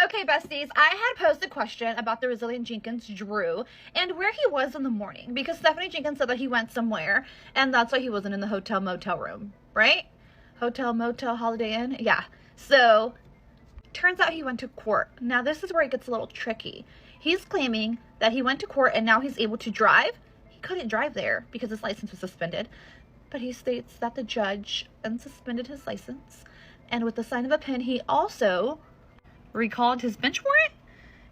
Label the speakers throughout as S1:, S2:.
S1: Okay, besties, I had posed a question about the resilient Jenkins Drew and where he was in the morning because Stephanie Jenkins said that he went somewhere and that's why he wasn't in the hotel motel room, right? Hotel motel Holiday Inn? Yeah. So, turns out he went to court. Now, this is where it gets a little tricky. He's claiming that he went to court and now he's able to drive. He couldn't drive there because his license was suspended. But he states that the judge unsuspended his license. And with the sign of a pen, he also recalled his bench warrant.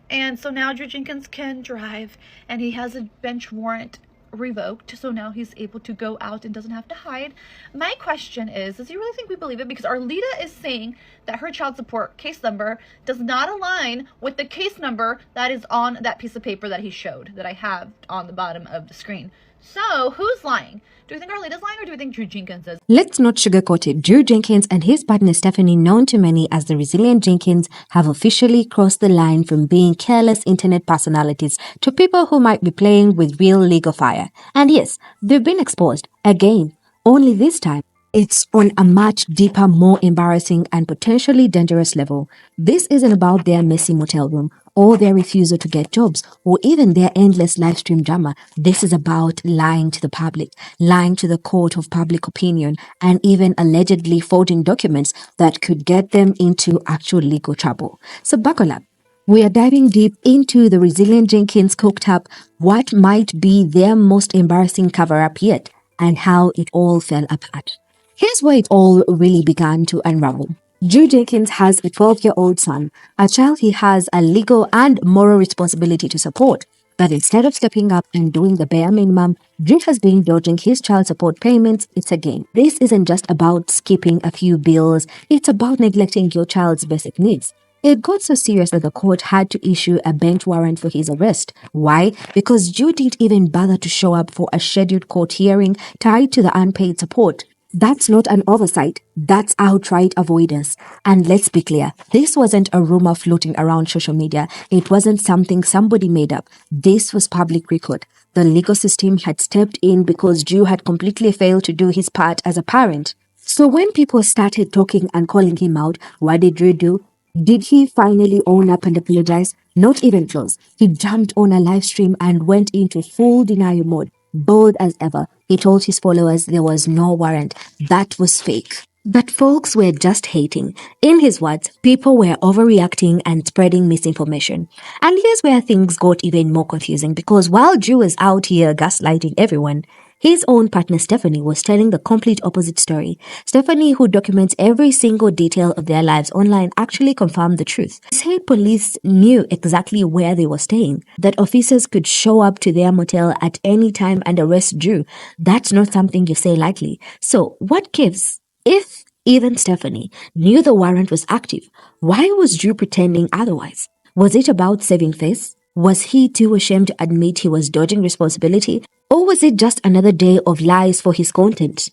S1: And so now Drew Jenkins can drive. And he has a bench warrant revoked. So now he's able to go out and doesn't have to hide. My question is, does he really think we believe it? Because Arlita is saying that her child support case number does not align with the case number that is on that piece of paper that he showed, that I have on the bottom of the screen. So, who's lying? Do we think Arlita's lying or do we think Drew Jenkins is?
S2: Let's not sugarcoat it. Drew Jenkins and his partner Stephanie, known to many as the Resilient Jenkins, have officially crossed the line from being careless internet personalities to people who might be playing with real legal fire. And yes, they've been exposed. Again, only this time, it's on a much deeper, more embarrassing and potentially dangerous level. This isn't about their messy motel room or their refusal to get jobs or even their endless live stream drama. This is about lying to the public, lying to the court of public opinion, and even allegedly forging documents that could get them into actual legal trouble. So buckle up. We are diving deep into the Resilient Jenkins cooked up what might be their most embarrassing cover-up yet and how it all fell apart. Here's where it all really began to unravel. Drew Jenkins has a 12-year-old son, a child he has a legal and moral responsibility to support. But instead of stepping up and doing the bare minimum, Drew has been dodging his child support payments. It's a game. This isn't just about skipping a few bills, it's about neglecting your child's basic needs. It got so serious that the court had to issue a bench warrant for his arrest. Why? Because Drew didn't even bother to show up for a scheduled court hearing tied to the unpaid support. That's not an oversight, that's outright avoidance. And let's be clear, this wasn't a rumor floating around social media. It wasn't something somebody made up. This was public record. The legal system had stepped in because Drew had completely failed to do his part as a parent. So when people started talking and calling him out, what did Drew do? Did he finally own up and apologize? Not even close. He jumped on a live stream and went into full denial mode. Bold as ever, he told his followers there was no warrant. That was fake. But folks were just hating. In his words, people were overreacting and spreading misinformation. And here's where things got even more confusing because while Drew was out here gaslighting everyone, his own partner Stephanie was telling the complete opposite story. Stephanie, who documents every single detail of their lives online, actually confirmed the truth. Said police knew exactly where they were staying, that officers could show up to their motel at any time and arrest Drew. That's not something you say lightly. So what gives? If even Stephanie knew the warrant was active, why was Drew pretending otherwise? Was it about saving face? Was he too ashamed to admit he was dodging responsibility? Or was it just another day of lies for his content?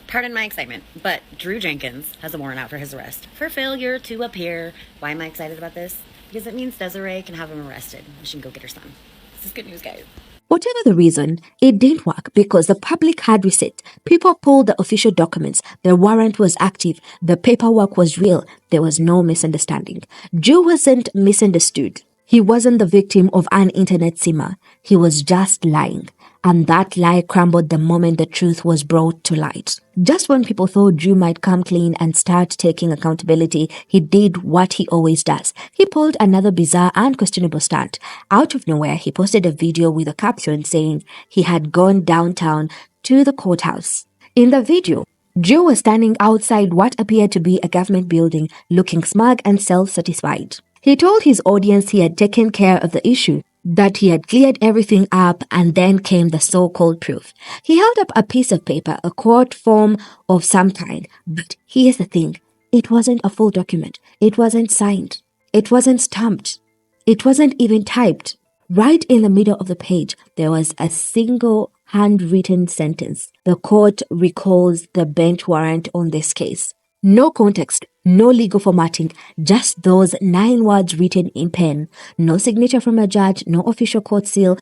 S3: Pardon my excitement, but Drew Jenkins has a warrant out for his arrest for failure to appear. Why am I excited about this? Because it means Desiree can have him arrested. She can go get her son. This is good news, guys.
S2: Whatever the reason, it didn't work because the public had receipts. People pulled the official documents. The warrant was active. The paperwork was real. There was no misunderstanding. Drew wasn't misunderstood. He wasn't the victim of an internet simmer. He was just lying. And that lie crumbled the moment the truth was brought to light. Just when people thought Drew might come clean and start taking accountability, he did what he always does. He pulled another bizarre and questionable stunt. Out of nowhere, he posted a video with a caption saying he had gone downtown to the courthouse. In the video, Drew was standing outside what appeared to be a government building, looking smug and self-satisfied. He told his audience he had taken care of the issue, that he had cleared everything up, and then came the so-called proof. He held up a piece of paper, a court form of some kind. But here's the thing. It wasn't a full document. It wasn't signed. It wasn't stamped. It wasn't even typed. Right in the middle of the page, there was a single handwritten sentence. The court recalls the bench warrant on this case. No context, no legal formatting, just those 9 words written in pen. No signature from a judge, no official court seal,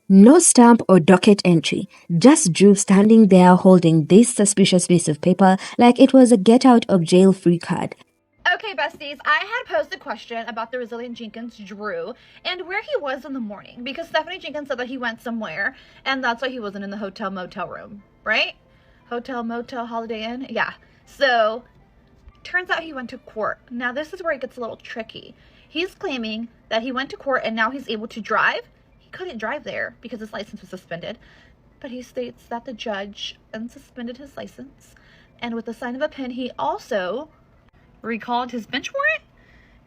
S2: no stamp or docket entry. Just Drew standing there holding this suspicious piece of paper like it was a get out of jail free card.
S1: Okay, besties, I had posed a question about the resilient Jenkins Drew and where he was in the morning because Stephanie Jenkins said that he went somewhere and that's why he wasn't in the hotel motel room, right? Hotel motel Holiday Inn? Yeah. So, turns out he went to court. Now, this is where it gets a little tricky. He's claiming that he went to court and now he's able to drive. He couldn't drive there because his license was suspended. But he states that the judge unsuspended his license. And with the sign of a pen, he also recalled his bench warrant.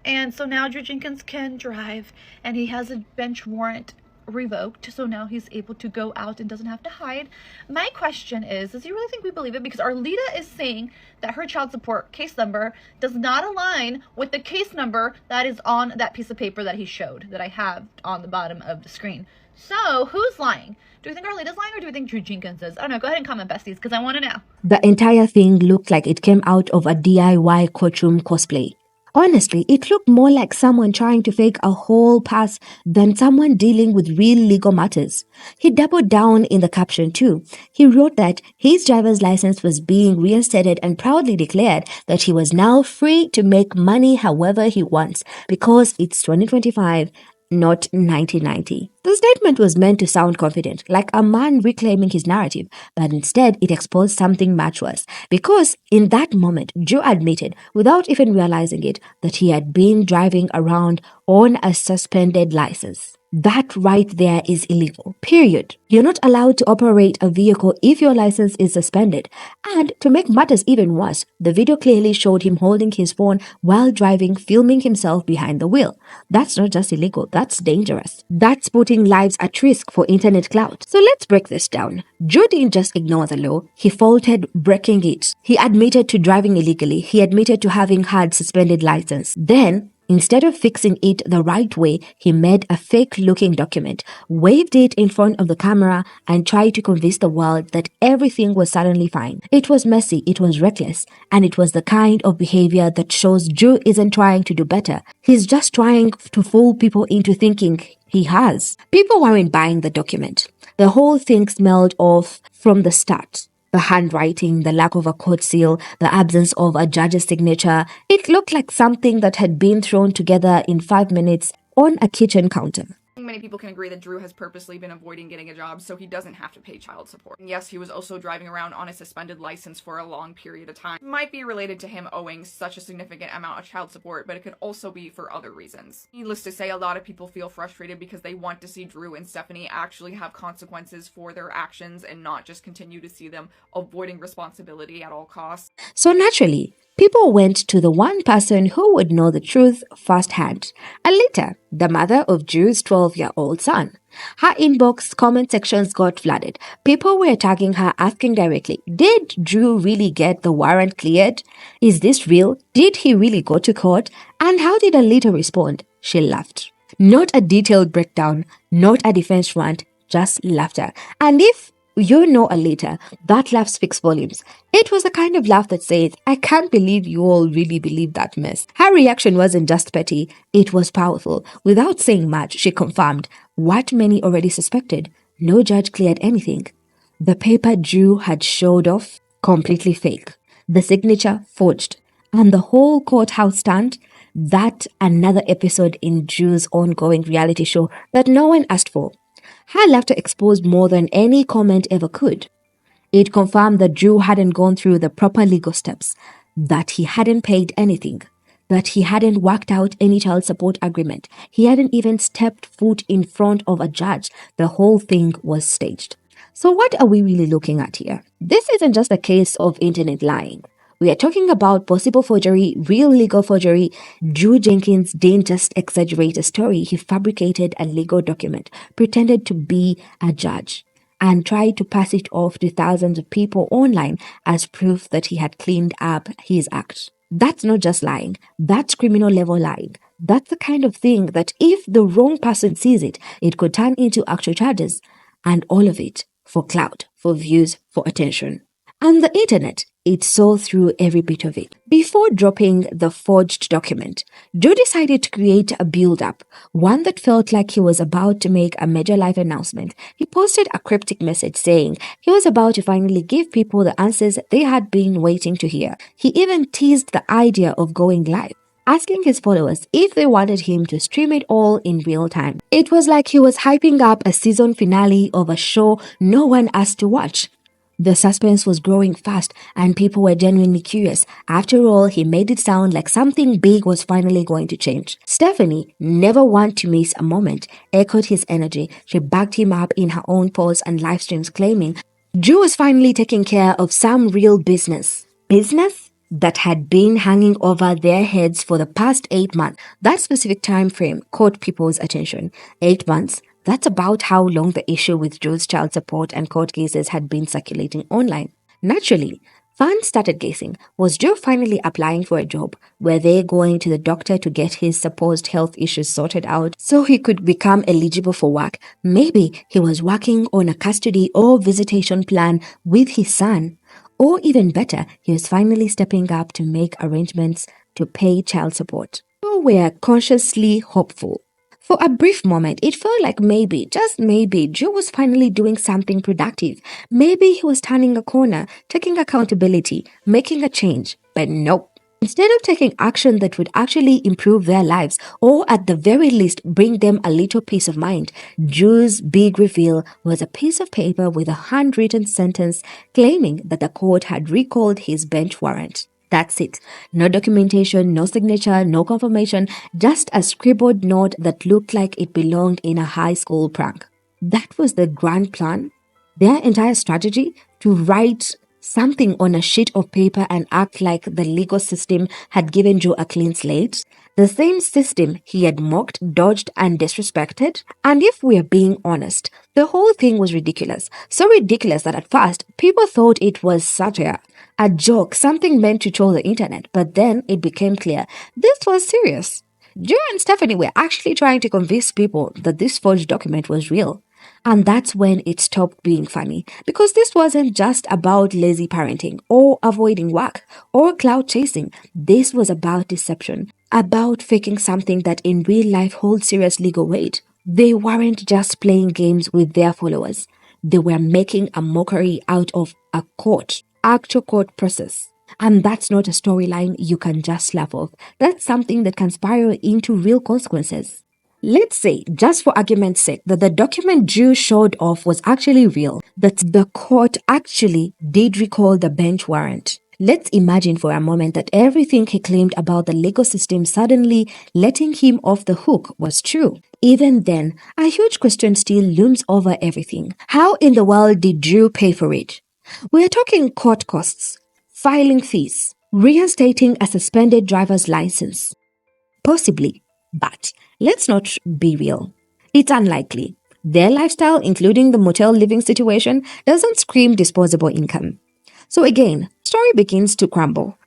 S1: And so now Drew Jenkins can drive. And he has a bench warrant revoked. So now he's able to go out and doesn't have to hide. My question is, does he really think we believe it? Because Arlita is saying that her child support case number does not align with the case number that is on that piece of paper that he showed, that I have on the bottom of the screen. So, who's lying? Do we think Arlita's lying or do we think Drew Jenkins is? I don't know. Go ahead and comment, besties, because I want to know.
S2: The entire thing looked like it came out of a DIY courtroom cosplay. Honestly, it looked more like someone trying to fake a whole pass than someone dealing with real legal matters. He doubled down in the caption too. He wrote that his driver's license was being reinstated and proudly declared that he was now free to make money however he wants because it's 2025. Not 1990. The statement was meant to sound confident, like a man reclaiming his narrative, but instead it exposed something much worse. Because in that moment, Joe admitted, without even realizing it, that he had been driving around on a suspended license. That right there is illegal. Period. You're not allowed to operate a vehicle if your license is suspended. And to make matters even worse, the video clearly showed him holding his phone while driving, filming himself behind the wheel. That's not just illegal, that's dangerous. That's putting lives at risk for internet clout. So let's break this down. Joe didn't just ignore the law, he faulted breaking it. He admitted to driving illegally. He admitted to having had suspended license. Then, instead of fixing it the right way, he made a fake-looking document, waved it in front of the camera, and tried to convince the world that everything was suddenly fine. It was messy, it was reckless, and it was the kind of behavior that shows Drew isn't trying to do better. He's just trying to fool people into thinking he has. People weren't buying the document. The whole thing smelled off from the start. The handwriting, the lack of a court seal, the absence of a judge's signature. It looked like something that had been thrown together in 5 minutes on a kitchen counter.
S4: Many people can agree that Drew has purposely been avoiding getting a job so he doesn't have to pay child support. And yes, he was also driving around on a suspended license for a long period of time. Might be related to him owing such a significant amount of child support, but it could also be for other reasons. Needless to say, a lot of people feel frustrated because they want to see Drew and Stephanie actually have consequences for their actions and not just continue to see them avoiding responsibility at all costs.
S2: So naturally, people went to the one person who would know the truth firsthand, Arlita, the mother of Drew's 12-year-old son. Her inbox comment sections got flooded. People were tagging her, asking directly, did Drew really get the warrant cleared? Is this real? Did he really go to court? And how did Arlita respond? She laughed. Not a detailed breakdown, not a defense rant, just laughter. And if you know Arlita, that laugh speaks volumes. It was the kind of laugh that says, I can't believe you all really believe that mess. Her reaction wasn't just petty, it was powerful. Without saying much, she confirmed what many already suspected. No judge cleared anything. The paper Drew had showed off, completely fake. The signature forged. And the whole courthouse stunt, that another episode in Drew's ongoing reality show that no one asked for. Her laughter exposed more than any comment ever could. It confirmed that Drew hadn't gone through the proper legal steps, that he hadn't paid anything, that he hadn't worked out any child support agreement. He hadn't even stepped foot in front of a judge. The whole thing was staged. So what are we really looking at here? This isn't just a case of internet lying. We are talking about possible forgery, real legal forgery. Drew Jenkins didn't just exaggerate a story. He fabricated a legal document, pretended to be a judge, and tried to pass it off to thousands of people online as proof that he had cleaned up his act. That's not just lying. That's criminal level lying. That's the kind of thing that if the wrong person sees it, it could turn into actual charges. And all of it for clout, for views, for attention. And the internet, it saw through every bit of it. Before dropping the forged document, Joe decided to create a build-up, one that felt like he was about to make a major life announcement. He posted a cryptic message saying he was about to finally give people the answers they had been waiting to hear. He even teased the idea of going live, asking his followers if they wanted him to stream it all in real time. It was like he was hyping up a season finale of a show no one asked to watch. The suspense was growing fast and people were genuinely curious. After all, he made it sound like something big was finally going to change. Stephanie, never one to miss a moment, echoed his energy. She backed him up in her own posts and live streams, claiming Drew was finally taking care of some real business. Business that had been hanging over their heads for the past 8 months. That specific time frame caught people's attention. 8 months. That's about how long the issue with Joe's child support and court cases had been circulating online. Naturally, fans started guessing, was Joe finally applying for a job? Were they going to the doctor to get his supposed health issues sorted out so he could become eligible for work? Maybe he was working on a custody or visitation plan with his son. Or even better, he was finally stepping up to make arrangements to pay child support. So we're consciously hopeful. For a brief moment, it felt like maybe, just maybe, Joe was finally doing something productive. Maybe he was turning a corner, taking accountability, making a change. But nope. Instead of taking action that would actually improve their lives, or at the very least bring them a little peace of mind, Drew's big reveal was a piece of paper with a handwritten sentence claiming that the court had recalled his bench warrant. That's it. No documentation, no signature, no confirmation, just a scribbled note that looked like it belonged in a high school prank. That was the grand plan? Their entire strategy? To write something on a sheet of paper and act like the legal system had given Joe a clean slate? The same system he had mocked, dodged, and disrespected? And if we're being honest, the whole thing was ridiculous. So ridiculous that at first, people thought it was satire, a joke, something meant to troll the internet. But then it became clear this was serious. Joe and Stephanie were actually trying to convince people that this forged document was real. And that's when it stopped being funny, because this wasn't just about lazy parenting or avoiding work or clout chasing. This was about deception, about faking something that in real life holds serious legal weight. They weren't just playing games with their followers. They were making a mockery out of a actual court process. And that's not a storyline you can just laugh off. That's something that can spiral into real consequences. Let's say, just for argument's sake, that the document Drew showed off was actually real, that the court actually did recall the bench warrant. Let's imagine for a moment that everything he claimed about the legal system suddenly letting him off the hook was true. Even then, a huge question still looms over everything. How in the world did Drew pay for it? We're talking court costs, filing fees, reinstating a suspended driver's license. Possibly. But let's not be real. It's unlikely. Their lifestyle, including the motel living situation, doesn't scream disposable income. So again, story begins to crumble.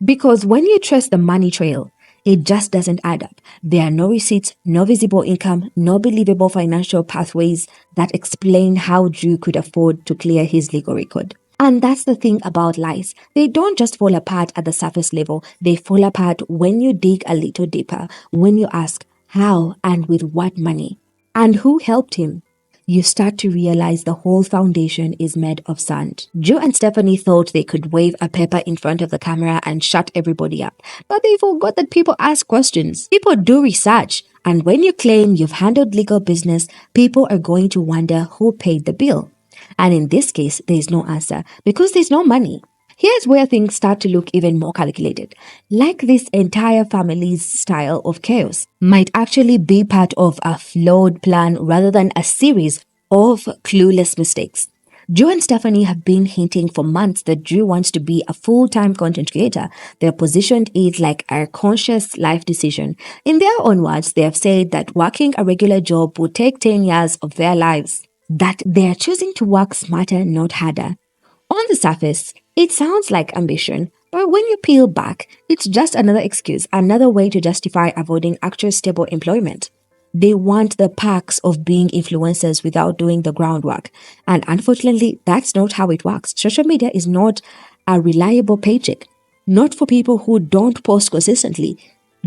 S2: Because when you trace the money trail, it just doesn't add up. There are no receipts, no visible income, no believable financial pathways that explain how Drew could afford to clear his legal record. And that's the thing about lies. They don't just fall apart at the surface level. They fall apart when you dig a little deeper, when you ask how and with what money, and who helped him. You start to realize the whole foundation is made of sand. Joe and Stephanie thought they could wave a paper in front of the camera and shut everybody up. But they forgot that people ask questions. People do research. And when you claim you've handled legal business, people are going to wonder who paid the bill. And in this case, there is no answer because there's no money. Here's where things start to look even more calculated. Like this entire family's style of chaos might actually be part of a flawed plan rather than a series of clueless mistakes. Joe and Stephanie have been hinting for months that Drew wants to be a full-time content creator. They're positioned it like a conscious life decision. In their own words, they have said that working a regular job would take 10 years of their lives. That they're choosing to work smarter, not harder. On the surface, it sounds like ambition, but when you peel back, it's just another excuse, another way to justify avoiding actual stable employment. They want the perks of being influencers without doing the groundwork. And unfortunately, that's not how it works. Social media is not a reliable paycheck, not for people who don't post consistently,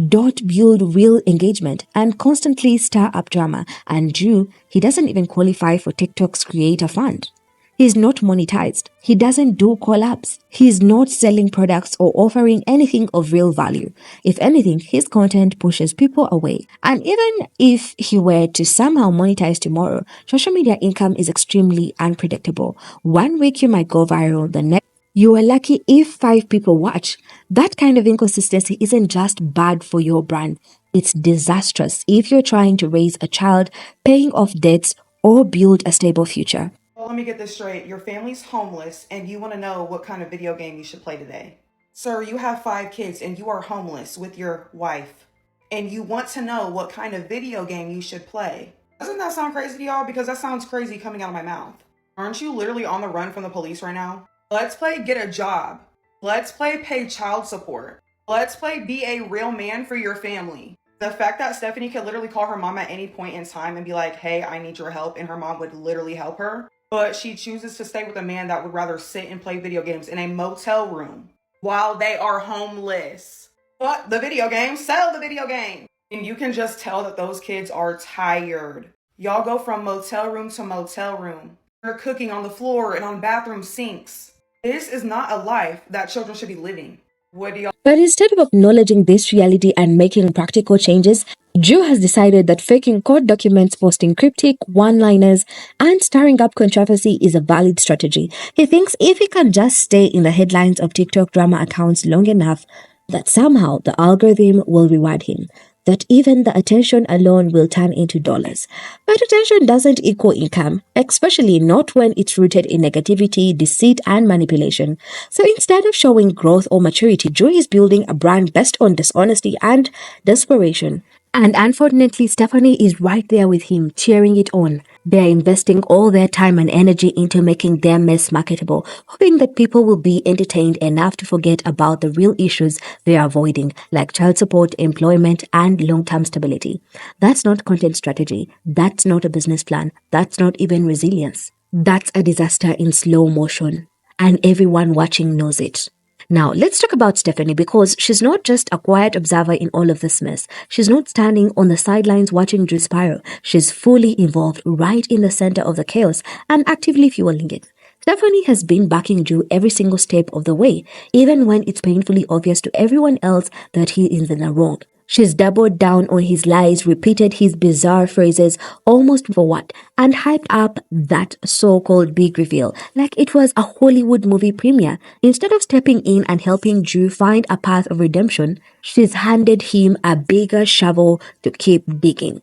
S2: don't build real engagement, and constantly stir up drama. And Drew, he doesn't even qualify for TikTok's creator fund. He's not monetized. He doesn't do collabs. He's not selling products or offering anything of real value. If anything, his content pushes people away. And even if he were to somehow monetize tomorrow, social media income is extremely unpredictable. One week you might go viral, the next you are lucky if 5 people watch. That kind of inconsistency isn't just bad for your brand. It's disastrous if you're trying to raise a child, paying off debts, or build a stable future.
S5: Well, let me get this straight. Your family's homeless and you want to know what kind of video game you should play today. Sir, you have 5 kids and you are homeless with your wife. And you want to know what kind of video game you should play. Doesn't that sound crazy to y'all? Because that sounds crazy coming out of my mouth. Aren't you literally on the run from the police right now? Let's play get a job. Let's play pay child support. Let's play be a real man for your family. The fact that Stephanie could literally call her mom at any point in time and be like, hey, I need your help, and her mom would literally help her. But she chooses to stay with a man that would rather sit and play video games in a motel room while they are homeless. But the video game, sell the video game. And you can just tell that those kids are tired. Y'all go from motel room to motel room. They're cooking on the floor and on bathroom sinks. This is not a life that children should be living. What do y'all?
S2: But instead of acknowledging this reality and making practical changes, Drew has decided that faking court documents, posting cryptic one-liners, and stirring up controversy is a valid strategy. He thinks if he can just stay in the headlines of TikTok drama accounts long enough, that somehow the algorithm will reward him, that even the attention alone will turn into dollars. But attention doesn't equal income, especially not when it's rooted in negativity, deceit, and manipulation. So instead of showing growth or maturity, Drew is building a brand based on dishonesty and desperation. And unfortunately, Stephanie is right there with him, cheering it on. They're investing all their time and energy into making their mess marketable, hoping that people will be entertained enough to forget about the real issues they are avoiding, like child support, employment, and long-term stability. That's not content strategy. That's not a business plan. That's not even resilience. That's a disaster in slow motion. And everyone watching knows it. Now, let's talk about Stephanie, because she's not just a quiet observer in all of this mess. She's not standing on the sidelines watching Drew spiral. She's fully involved right in the center of the chaos and actively fueling it. Stephanie has been backing Drew every single step of the way, even when it's painfully obvious to everyone else that he is in the wrong. She's doubled down on his lies, repeated his bizarre phrases, almost for what, and hyped up that so-called big reveal, like it was a Hollywood movie premiere. Instead of stepping in and helping Drew find a path of redemption, she's handed him a bigger shovel to keep digging.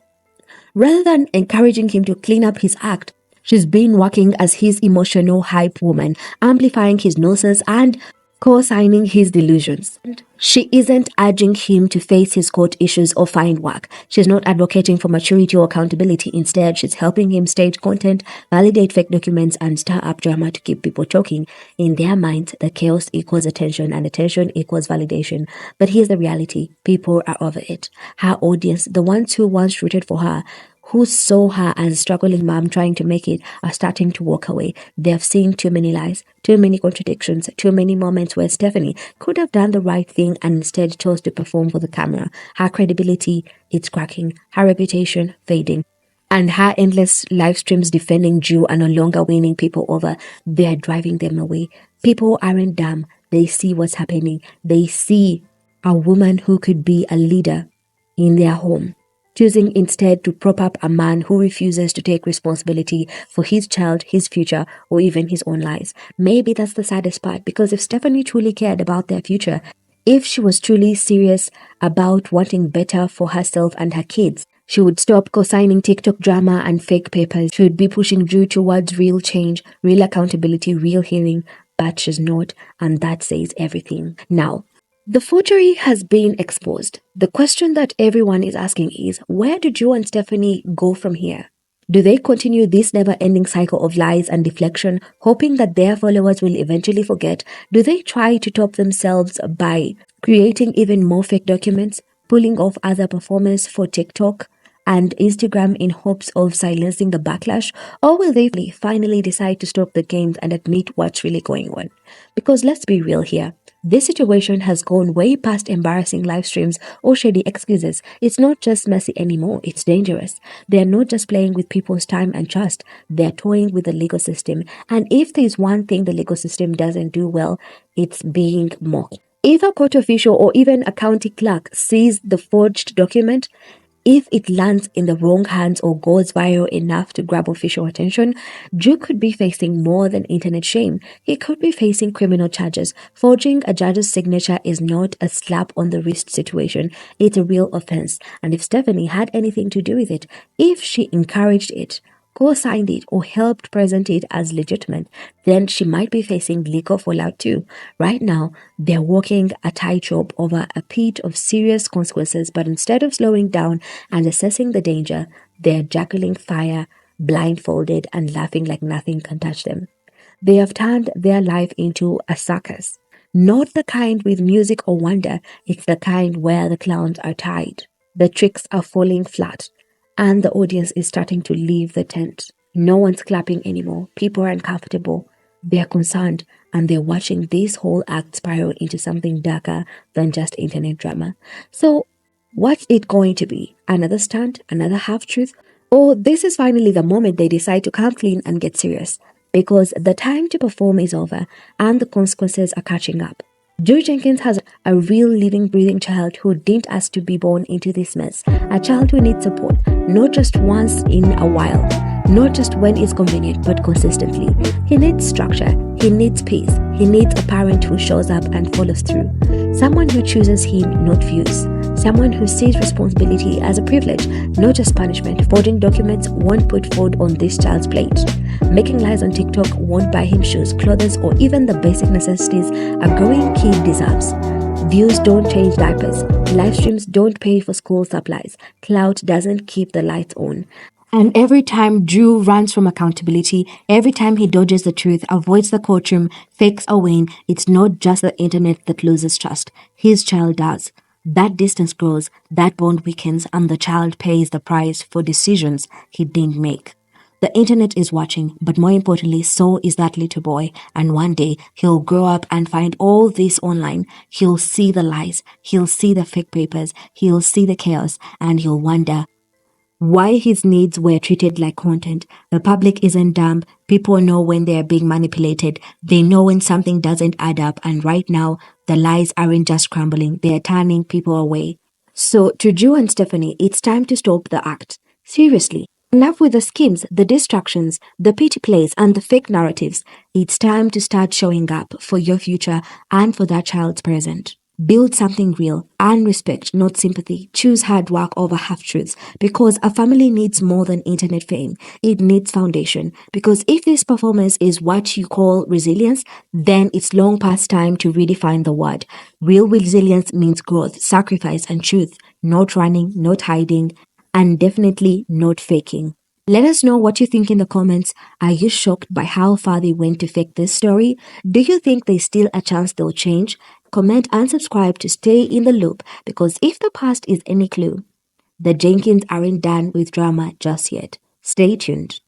S2: Rather than encouraging him to clean up his act, she's been working as his emotional hype woman, amplifying his nonsense and co-signing his delusions. She isn't urging him to face his court issues or find work. She's not advocating for maturity or accountability. Instead, she's helping him stage content, validate fake documents, and stir up drama to keep people choking. In their minds, the chaos equals attention and attention equals validation. But here's the reality. People are over it. Her audience, the ones who once rooted for her, who saw her as a struggling mom trying to make it, are starting to walk away. They've seen too many lies, too many contradictions, too many moments where Stephanie could have done the right thing and instead chose to perform for the camera. Her credibility, it's cracking. Her reputation, fading. And her endless live streams defending Drew are no longer winning people over. They're driving them away. People aren't dumb. They see what's happening. They see a woman who could be a leader in their home, choosing instead to prop up a man who refuses to take responsibility for his child, his future, or even his own lives. Maybe that's the saddest part, because if Stephanie truly cared about their future, if she was truly serious about wanting better for herself and her kids, she would stop co-signing TikTok drama and fake papers. She would be pushing Drew towards real change, real accountability, real healing, but she's not, and that says everything. Now, the forgery has been exposed. The question that everyone is asking is, where do Drew and Stephanie go from here? Do they continue this never-ending cycle of lies and deflection, hoping that their followers will eventually forget? Do they try to top themselves by creating even more fake documents, pulling off other performers for TikTok, and Instagram in hopes of silencing the backlash? Or will they finally decide to stop the games and admit what's really going on? Because let's be real here. This situation has gone way past embarrassing live streams or shady excuses. It's not just messy anymore, it's dangerous. They're not just playing with people's time and trust, they're toying with the legal system. And if there's one thing the legal system doesn't do well, it's being mocked. If a court official or even a county clerk sees the forged document, if it lands in the wrong hands or goes viral enough to grab official attention, Drew could be facing more than internet shame. He could be facing criminal charges. Forging a judge's signature is not a slap on the wrist situation. It's a real offense. And if Stephanie had anything to do with it, if she encouraged it, co-signed it, or helped present it as legitimate, then she might be facing legal fallout too. Right now, they're walking a tightrope over a pit of serious consequences, but instead of slowing down and assessing the danger, they're juggling fire, blindfolded, and laughing like nothing can touch them. They have turned their life into a circus. Not the kind with music or wonder, it's the kind where the clowns are tied. The tricks are falling flat, and the audience is starting to leave the tent. No one's clapping anymore. People are uncomfortable. They're concerned, and they're watching this whole act spiral into something darker than just internet drama. So, what's it going to be? Another stunt? Another half-truth? Or this is finally the moment they decide to come clean and get serious? Because the time to perform is over, and the consequences are catching up. Drew Jenkins has a real living, breathing child who didn't ask to be born into this mess. A child who needs support, not just once in a while, not just when it's convenient, but consistently. He needs structure, he needs peace, he needs a parent who shows up and follows through. Someone who chooses him, not views. Someone who sees responsibility as a privilege, not just punishment. Forging documents won't put food on this child's plate. Making lies on TikTok won't buy him shoes, clothes, or even the basic necessities a growing kid deserves. Views don't change diapers. Live streams don't pay for school supplies. Clout doesn't keep the lights on. And every time Drew runs from accountability, every time he dodges the truth, avoids the courtroom, fakes a win, it's not just the internet that loses trust. His child does. That distance grows, that bond weakens, and the child pays the price for decisions he didn't make. The internet is watching, but more importantly, so is that little boy. And one day, he'll grow up and find all this online. He'll see the lies, he'll see the fake papers, he'll see the chaos, and he'll wonder why his needs were treated like content. The public isn't dumb. People know when they are being manipulated. They know when something doesn't add up. And right now, the lies aren't just crumbling. They are turning people away. So to Drew and Stephanie, it's time to stop the act. Seriously. Enough with the schemes, the distractions, the petty plays, and the fake narratives. It's time to start showing up for your future and for that child's present. Build something real and respect, not sympathy. Choose hard work over half-truths, because a family needs more than internet fame. It needs foundation, because if this performance is what you call resilience, then it's long past time to redefine the word. Real resilience means growth, sacrifice, and truth. Not running, not hiding, and definitely not faking. Let us know what you think in the comments. Are you shocked by how far they went to fake this story? Do you think there's still a chance they'll change? Comment and subscribe to stay in the loop, because if the past is any clue, the Jenkins aren't done with drama just yet. Stay tuned.